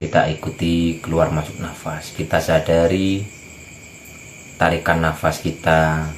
Kita ikuti keluar masuk nafas. Kita sadari tarikan nafas kita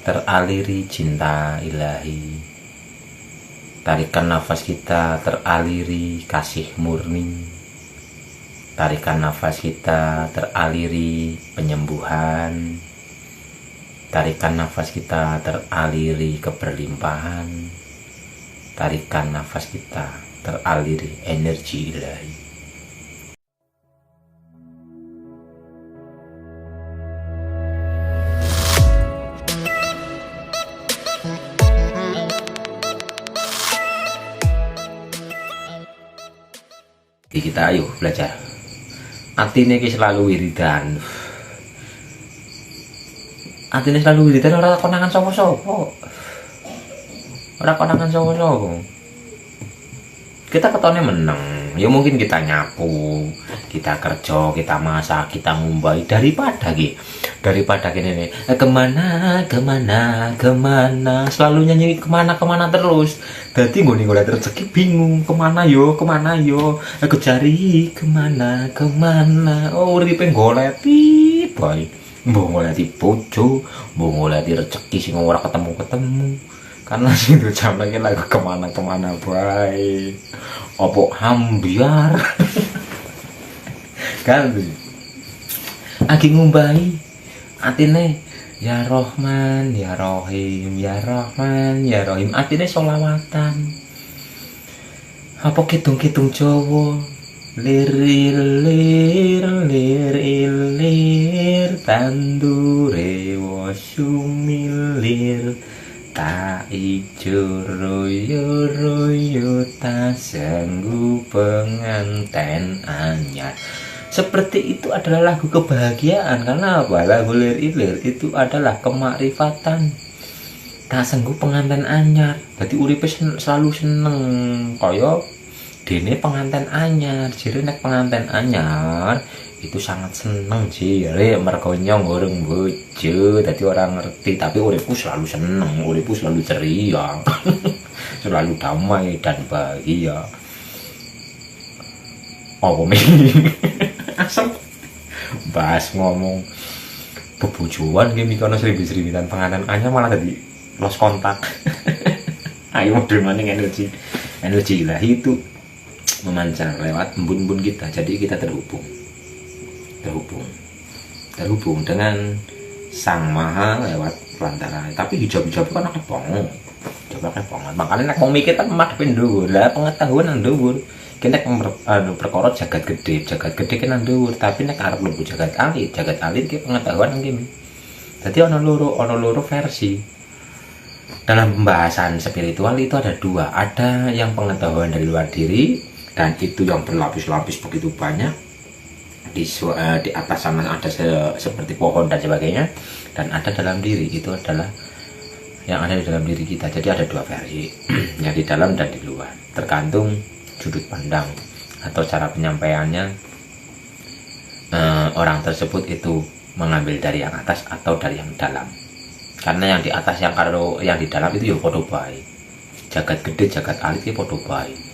teraliri cinta ilahi. Tarikan nafas kita teraliri kasih murni. Tarikan nafas kita teraliri penyembuhan. Tarikan nafas kita teraliri keberlimpahan. Tarikan nafas kita teraliri energi ilahi. Kita ayo belajar. Atine iki selalu wiridan. Atine selalu wiridan, ora konangan sapa-sapa. Ora konangan sapa-sapa. Kita ketone meneng. Ya mungkin kita nyapu, kita kerja, kita masak, kita ngumbai daripada kene kemana selalu nyanyi kemana terus. Dadi nggone golek rezeki bingung kemana yo aku cari kemana oh uripe goleti bae mbok goleti bojo mbok goleti rezeki sing ora ketemu karena situ jam lagi lagu kemana bae opo hambiar kan lagi ngumbai atine ya Rahman ya Rahim ya Rahman ya Rahim atine sholawatan apa kidung Jawa lir tandure wasumilir tak ijo royo tak sanggup penganten anyar. Seperti itu adalah lagu kebahagiaan. Karena apa? Lagu lir itu adalah kemakrifatan. Tak sanggup penganten anyar. Jadi uripe selalu seneng kaya dene penganten anyar. Jadi nek penganten anyar itu sangat seneng jire mergo nyong urung bojo dadi orang ngerti tapi uripku selalu seneng, uripku selalu ceria. Selalu damai dan bahagia. Apa asam bahas ngomong bebujuan game kono seribu-seribuan pengantin anyar malah jadi lost kontak. Ayo model maning energi ilahi itu memancar lewat embun-embun kita, jadi kita terhubung dengan Sang Maha lewat pelantaran. Tapi hijab-hijab kan akeh banget. Makanya nek wong mikir kan madhepe dhuwur. Lah pengetahuan nang dhuwur. Ki nek perkara jagat gede ki nang dhuwur, tapi nek arep mlebu jagat alit ki pengetahuan nang kene. Dadi ana loro versi. Dalam pembahasan spiritual itu ada dua. Ada yang pengetahuan dari luar diri dan itu yang berlapis-lapis begitu banyak. Di atas sana ada seperti pohon dan sebagainya, dan ada dalam diri, itu adalah yang ada di dalam diri kita. Jadi ada dua versi, yang di dalam dan di luar, tergantung sudut pandang atau cara penyampaiannya. Orang tersebut itu mengambil dari yang atas atau dari yang dalam, karena yang di atas yang di dalam itu ya podo bae, jagat gede jagat alit ya podo bae.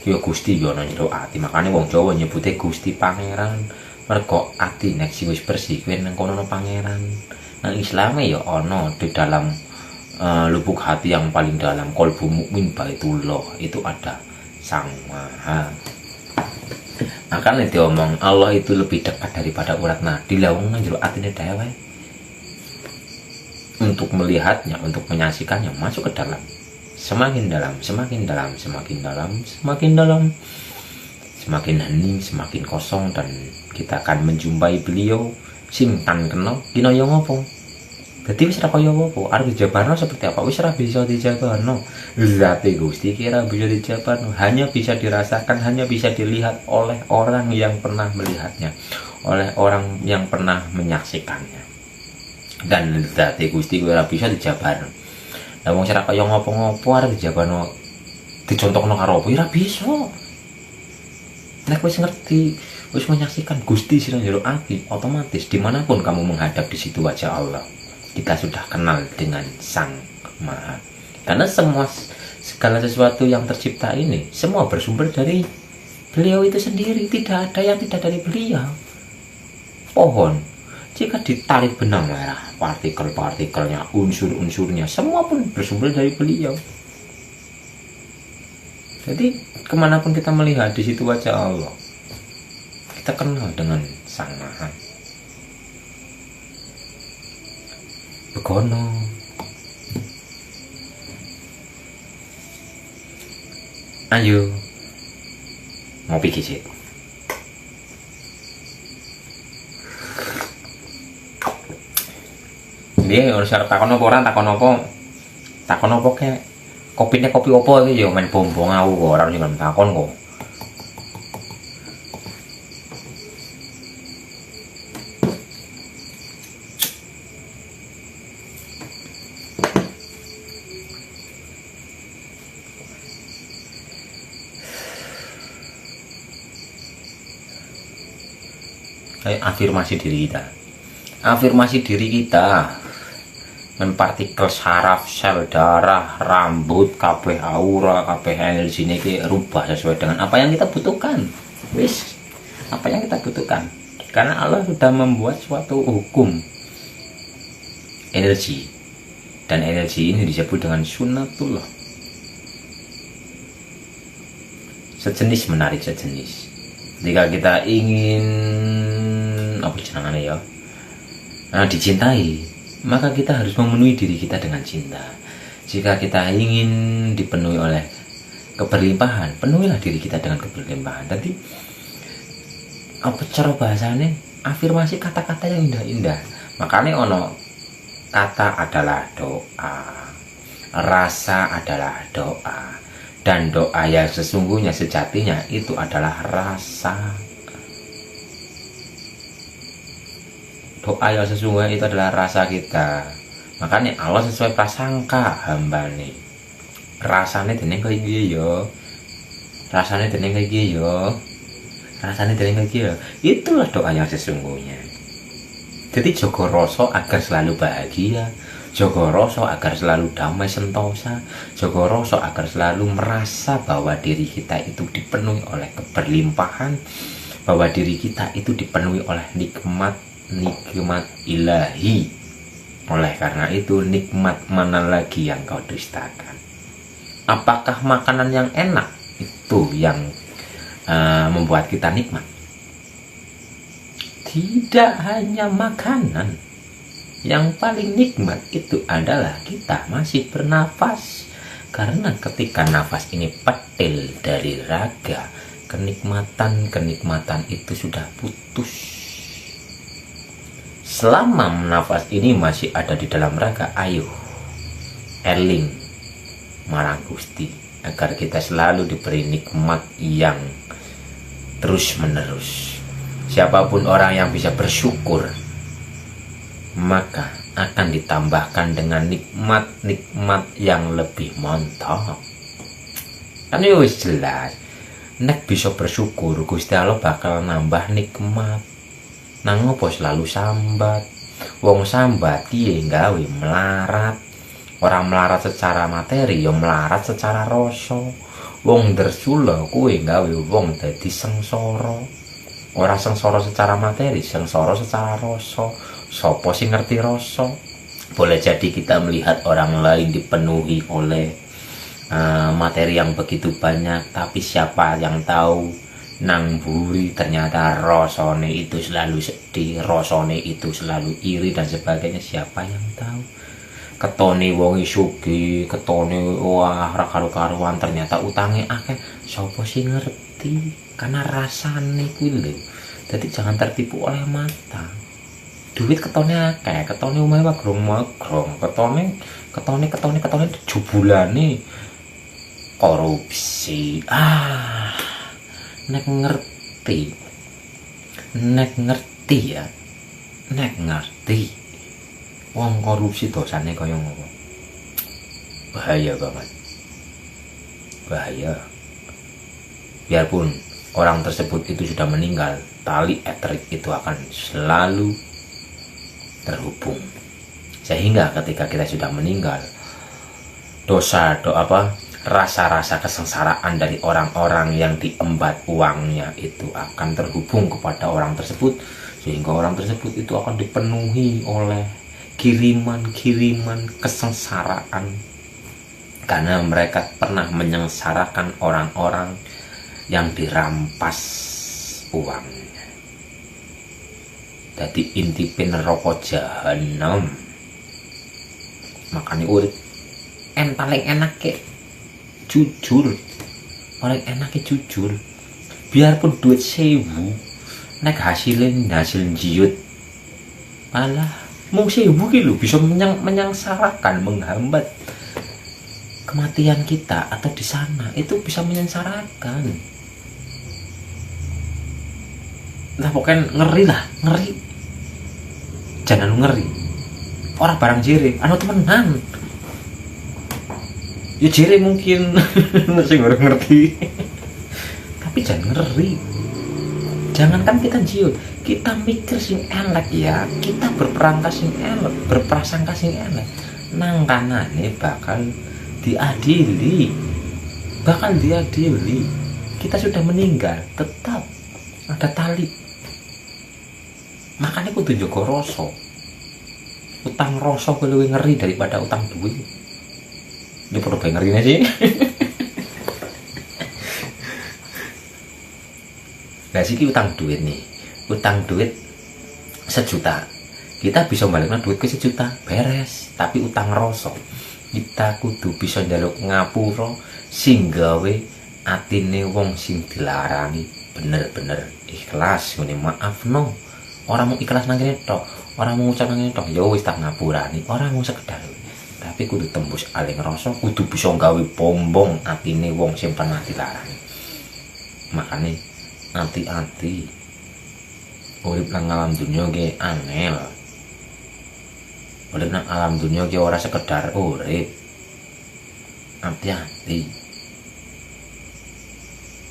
Ya Gusti yo ana njero ati, makane wong Jawa nyebute Gusti Pangeran. Mergo ati nek sing wis bersih kuwi nang kono pangeran. Nang Islam ya ana di dalam lubuk hati yang paling dalam, qalbu mukmin baitullah, itu ada Sang Maha. Makanya diomong Allah itu lebih dekat daripada urat nadi. Lawung nang njero atine dhewe. Untuk melihatnya, untuk menyaksikannya, masuk ke dalam. Semakin dalam, semakin hening, semakin kosong, dan kita akan menjumpai beliau sing tan kena kinaya ngopo. Dadi wis ora kaya apa, arep dijabarno seperti apa wis ora bisa dijabarno. Zate Gusti kira bisa dijabarno, hanya bisa dirasakan, hanya bisa dilihat oleh orang yang pernah melihatnya, oleh orang yang pernah menyaksikannya. Dan zate Gusti ora bisa dijabarno. Lah wong ora kaya ngopo-ngopo arep dijabano dicontokno karo apa ora bisa. Nek wis ngerti, wis menyaksikan Gusti sing njero ati, otomatis dimanapun kamu menghadap di situ wajah Allah, kita sudah kenal dengan Sang Maha. Karena segala sesuatu yang tercipta ini semua bersumber dari Beliau itu sendiri, tidak ada yang tidak dari beliau. Pohon, jika ditarik benang merah, partikel-partikelnya, unsur-unsurnya, semua pun bersumber dari beliau. Jadi kemanapun kita melihat, di situ wajah Allah, kita kenal dengan Sang Maha. Begono, ayo ngopi kicit. Dia harus takon apa orang, takon apa kayak kopinya kopi apa gitu ya, main bombong aku kok orang sing takon kok. Kayak afirmasi diri kita. Afirmasi diri kita, partikel saraf, sel darah, rambut, kabeh aura, kabeh energi ini rubah sesuai dengan apa yang kita butuhkan. Wis, apa yang kita butuhkan. Karena Allah sudah membuat suatu hukum energi, dan energi ini disebut dengan sunnatullah. Sejenis menarik sejenis. Jika kita ingin apa jenengannya ya, dicintai, maka kita harus memenuhi diri kita dengan cinta. Jika kita ingin dipenuhi oleh keberlimpahan, penuhilah diri kita dengan keberlimpahan. Jadi apa cara bahasanya, afirmasi kata-kata yang indah-indah. Makanya ono kata adalah doa, rasa adalah doa, dan doa yang sesungguhnya sejatinya itu adalah rasa. Doa yang sesungguhnya itu adalah rasa kita. Makanya Allah sesuai prasangka hamba nih. Rasanya dening kayak gini yo. Rasanya dening kayak gini yo. Rasanya dening kayak gini yo. Itulah doa yang sesungguhnya. Jadi jogo rasa agar selalu bahagia, jogo rasa agar selalu damai sentosa, jogo rasa agar selalu merasa bahwa diri kita itu dipenuhi oleh keberlimpahan, bahwa diri kita itu dipenuhi oleh nikmat ilahi. Oleh karena itu, nikmat mana lagi yang kau dustakan? Apakah makanan yang enak itu yang membuat kita nikmat? Tidak hanya makanan. Yang paling nikmat itu adalah kita masih bernafas. Karena ketika nafas ini petil dari raga, kenikmatan itu sudah putus. Selama nafas ini masih ada di dalam raga, ayo eling marang Gusti agar kita selalu diberi nikmat yang terus menerus. Siapapun orang yang bisa bersyukur, maka akan ditambahkan dengan nikmat-nikmat yang lebih mantap. Kan ya wis jelas, nek bisa bersyukur Gusti Allah bakal nambah nikmat. Nang ngopo selalu sambat? Wong sambat piye gawe melarat. Orang melarat secara materi, ya melarat secara rasa. Wong dersula kuwi gawe wong dadi sengsara. Ora sengsara secara materi, sengsara secara rasa. Sopo sing ngerti rasa? Boleh jadi kita melihat orang lain dipenuhi oleh materi yang begitu banyak, tapi siapa yang tahu nang buri ternyata rasane itu selalu sedih, rasane itu selalu iri dan sebagainya. Siapa yang tahu? Ketone wong sugih, ketone wah ra karo-karuan, ternyata utange akeh. Sopo sing ngerti? Karena rasane kuwi lho. Jadi jangan tertipu oleh mata. Duit ketone akeh, ketone omahe magrong-magrong, ketone jebulane korupsi. Nek ngerti ya, nek ngerti wong korupsi dosane kaya ngopo. Bahaya banget, bahaya. Biarpun orang tersebut itu sudah meninggal, tali etrik itu akan selalu terhubung, sehingga ketika kita sudah meninggal, rasa-rasa kesengsaraan dari orang-orang yang diembat uangnya itu akan terhubung kepada orang tersebut, sehingga orang tersebut itu akan dipenuhi oleh kiriman-kiriman kesengsaraan, karena mereka pernah menyengsarakan orang-orang yang dirampas uangnya. Jadi inti neraka jahanam. Makanya urip paling enak ke jujur, paling enak jujur. Biarpun duit 1000 nek hasil jiut, malah mau 1000 gitu bisa menyengsarakan, menghambat kematian kita, atau di sana itu bisa menyengsarakan. Nah pokoknya ngeri lah, ngeri. Jangan ngeri. Orang barang jere, anu temenan. Ya jere mungkin sing ora ngerti. Tapi jangan ngeri. Jangankan kita jiut, kita mikir sing elek ya, kita berprasangka sing elek, berprasangka sing elek. Nang kanane bakal diadili. Bakal diadili. Kita sudah meninggal, tetap ada tali. Makanya kudu njogo rasa. Utang rasa lebih ngeri daripada utang duit. Ini perlu ngerinya sih. Nah siki utang duit nih, utang duit 1 juta, kita bisa baliknya duit ke 1 juta, beres. Tapi utang rasa, kita kudu bisa njaluk ngapura sing gawe atine wong sing dilarani bener-bener ikhlas ngene, maafno. Orang mau ikhlas nang kene tok, orang mau ngucap nang kene tok, ya wis tak ngapurani, orang mau sekedar. Tapi kudu tembus aling rasa, kudu bisa gawe bombong atine wong sing pernah dilarani. Makane hati-hati. Urip nang alam dunia ge angel. Urip nang alam dunia ge ora sekedar urip. Hati-hati.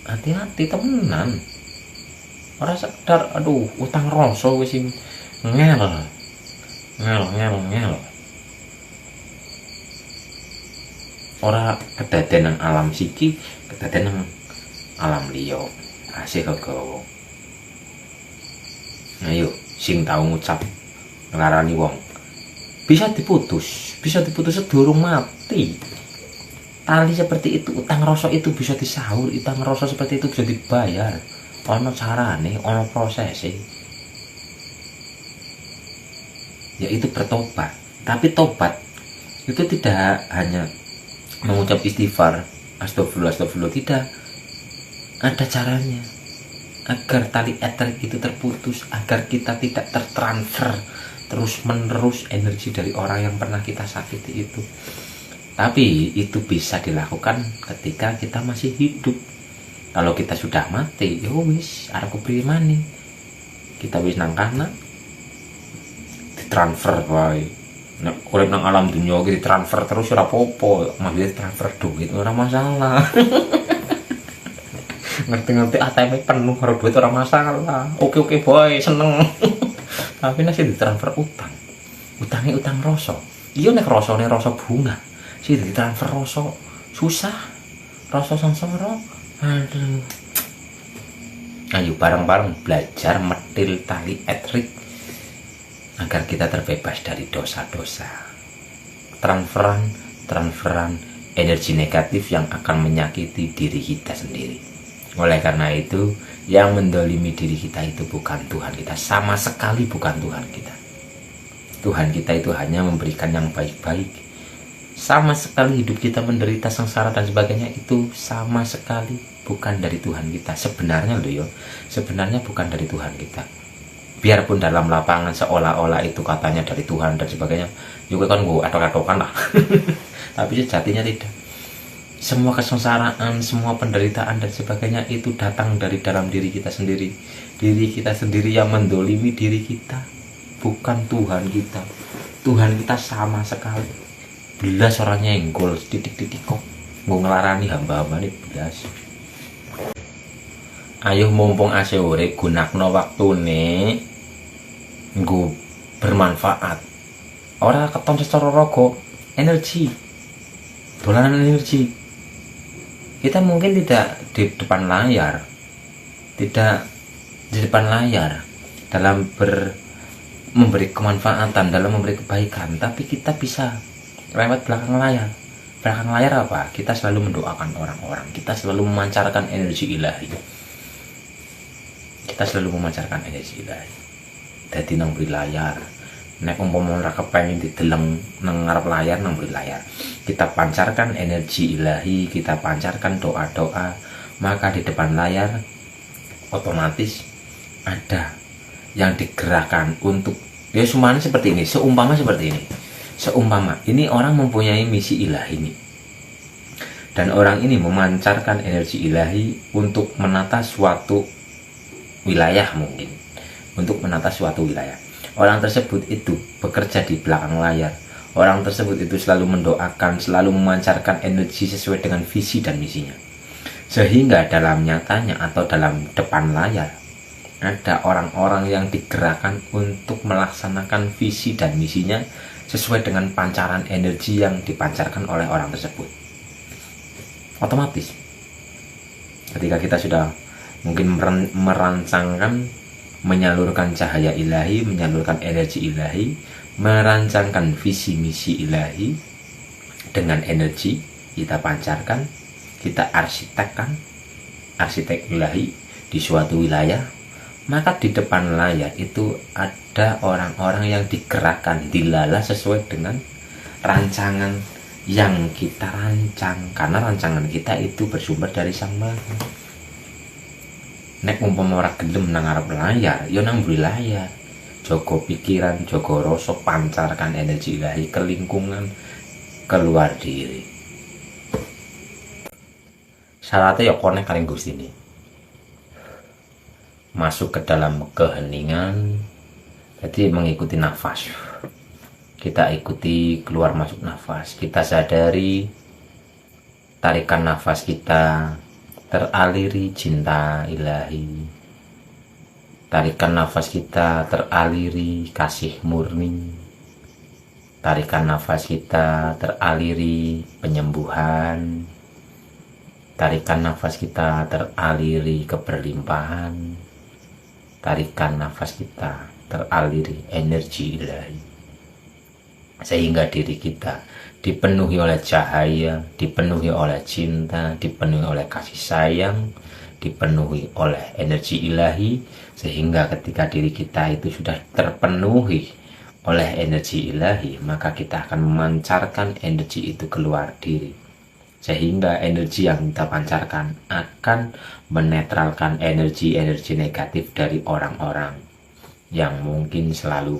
Hati-hati temenan. Ora sekedar aduh utang rasa wis sing ngel. Ngel. Ora kedaden nang alam siki, kedaden nang alam liya. Asih kegawa. Ayo sing tau ngucap ngelarani wong bisa diputus sedurung mati. Tali seperti itu, utang rasa itu bisa disaur, utang rasa seperti itu bisa dibayar. Ono carane, ono prosesnya. Yaitu bertobat. Tapi tobat itu tidak hanya mengucap istighfar, astagfirullah, tidak. Ada caranya agar tali eterik itu terputus, agar kita tidak tertransfer terus menerus energi dari orang yang pernah kita sakiti itu. Tapi itu bisa dilakukan ketika kita masih hidup. Kalau kita sudah mati, ya wis arep kepriye, kita wis nang kana ditransfer wae. Nek urip nang alam dunia iki ditransfer terus ora apa-apa, maksudnya transfer duit ora masalah. Ngerti-ngerti ATM penuh karo duit ora masalah. Oke boy, seneng. Tapi nek ditransfer utangnya utang rasa. Iya nek rasane rasa bunga, sih ditransfer rasa susah, rasa sengsara. Aduh. Ayo bareng-bareng belajar metil tali etrik agar kita terbebas dari dosa-dosa. Transferan energi negatif yang akan menyakiti diri kita sendiri. Oleh karena itu, yang mendolimi diri kita itu bukan Tuhan kita, sama sekali bukan Tuhan kita. Tuhan kita itu hanya memberikan yang baik-baik. Sama sekali hidup kita menderita sengsara dan sebagainya itu sama sekali bukan dari Tuhan kita. Sebenarnya loh ya, sebenarnya bukan dari Tuhan kita. Biarpun dalam lapangan seolah-olah itu katanya dari Tuhan dan sebagainya, juga kan gue atok-atokan lah. Tapi sejatinya tidak. Semua kesengsaraan, semua penderitaan dan sebagainya itu datang dari dalam diri kita sendiri. Diri kita sendiri yang mendolimi diri kita, bukan Tuhan kita. Tuhan kita sama sekali belas orangnya yang gol titik-titik kok mau ngelarani hamba-hamba ini belas. Ayo mumpung asih urip gunakno waktune nggo bermanfaat. Ora keton secara raga, energi. Dolanan energi. Kita mungkin tidak di depan layar, tidak di depan layar dalam memberi kemanfaatan, dalam memberi kebaikan, tapi kita bisa lewat belakang layar. Belakang layar apa? Kita selalu mendoakan orang-orang, kita selalu memancarkan energi ilahi. Kita selalu memancarkan energi ilahi. Dadi nang beri layar, nek umpama ora kepengin dideleng nang ngarep layar, nang beri layar, kita pancarkan energi ilahi, kita pancarkan doa-doa, maka di depan layar otomatis ada yang digerakkan untuk ya semuanya seperti ini. Seumpama seperti ini, seumpama ini orang mempunyai misi ilahi ini, dan orang ini memancarkan energi ilahi untuk menata suatu wilayah, mungkin untuk menata suatu wilayah. Orang tersebut itu bekerja di belakang layar. Orang tersebut itu selalu mendoakan, selalu memancarkan energi sesuai dengan visi dan misinya. Sehingga dalam nyatanya atau dalam depan layar ada orang-orang yang digerakkan untuk melaksanakan visi dan misinya sesuai dengan pancaran energi yang dipancarkan oleh orang tersebut. Otomatis ketika kita sudah mungkin merancangkan, menyalurkan cahaya ilahi, menyalurkan energi ilahi, merancangkan visi misi ilahi dengan energi kita pancarkan, kita arsitekkan, arsitek ilahi di suatu wilayah, maka di depan layar itu ada orang-orang yang digerakkan, dilala sesuai dengan rancangan yang kita rancang, karena rancangan kita itu bersumber dari Sang Maha. Nek umpama ora gelem nang ngarep layar, ya nang mburi layar. Jaga pikiran, jaga rasa, pancarkan energi ilahi ke lingkungan, keluar diri. Syaratnya ya konek kali Gusti ini. Masuk ke dalam keheningan, jadi mengikuti nafas. Kita ikuti keluar masuk nafas. Kita sadari tarikan nafas kita teraliri cinta ilahi. Tarikan nafas kita teraliri kasih murni. Tarikan nafas kita teraliri penyembuhan. Tarikan nafas kita teraliri keberlimpahan. Tarikan nafas kita teraliri energi ilahi. Sehingga diri kita dipenuhi oleh cahaya, dipenuhi oleh cinta, dipenuhi oleh kasih sayang, dipenuhi oleh energi ilahi, sehingga ketika diri kita itu sudah terpenuhi oleh energi ilahi, maka kita akan memancarkan energi itu keluar diri, sehingga energi yang kita pancarkan akan menetralkan energi-energi negatif dari orang-orang yang mungkin selalu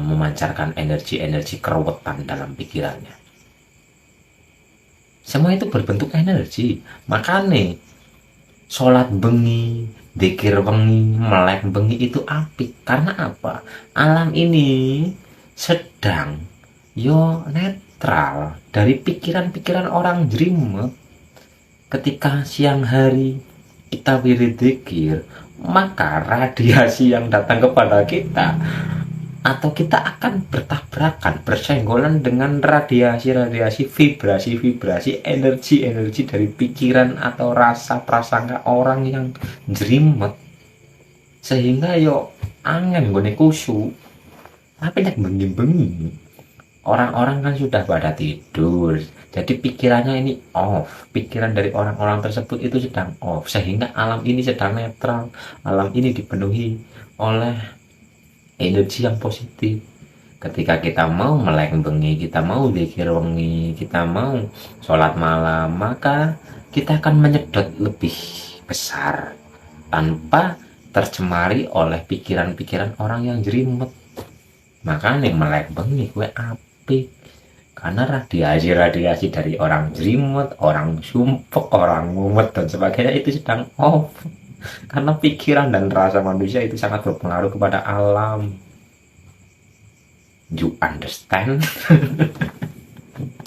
memancarkan energi-energi keruwetan dalam pikirannya. Semua itu berbentuk energi. Makanya sholat bengi, dzikir bengi, melek bengi itu apik. Karena apa? Alam ini sedang netral dari pikiran-pikiran orang jelimet. Ketika siang hari kita wirid dzikir, maka radiasi yang datang kepada kita atau kita akan bertabrakan, bersenggolan dengan radiasi-radiasi, vibrasi-vibrasi, energi-energi dari pikiran atau rasa prasangka orang yang jelimet, sehingga angin gone kusu. Tapi nek bengi-bengi orang-orang kan sudah pada tidur, jadi pikirannya ini off, pikiran dari orang-orang tersebut itu sedang off, sehingga alam ini sedang netral, alam ini dipenuhi oleh energi yang positif. Ketika kita mau melek bengi, kita mau dzikir bengi, kita mau sholat malam, maka kita akan menyedot lebih besar tanpa tercemari oleh pikiran-pikiran orang yang jelimet. Makanya melek bengi gue apik, karena radiasi-radiasi dari orang jelimet, orang sumpek, orang mumet dan sebagainya itu sedang off. Karena pikiran dan rasa manusia itu sangat berpengaruh kepada alam. You understand?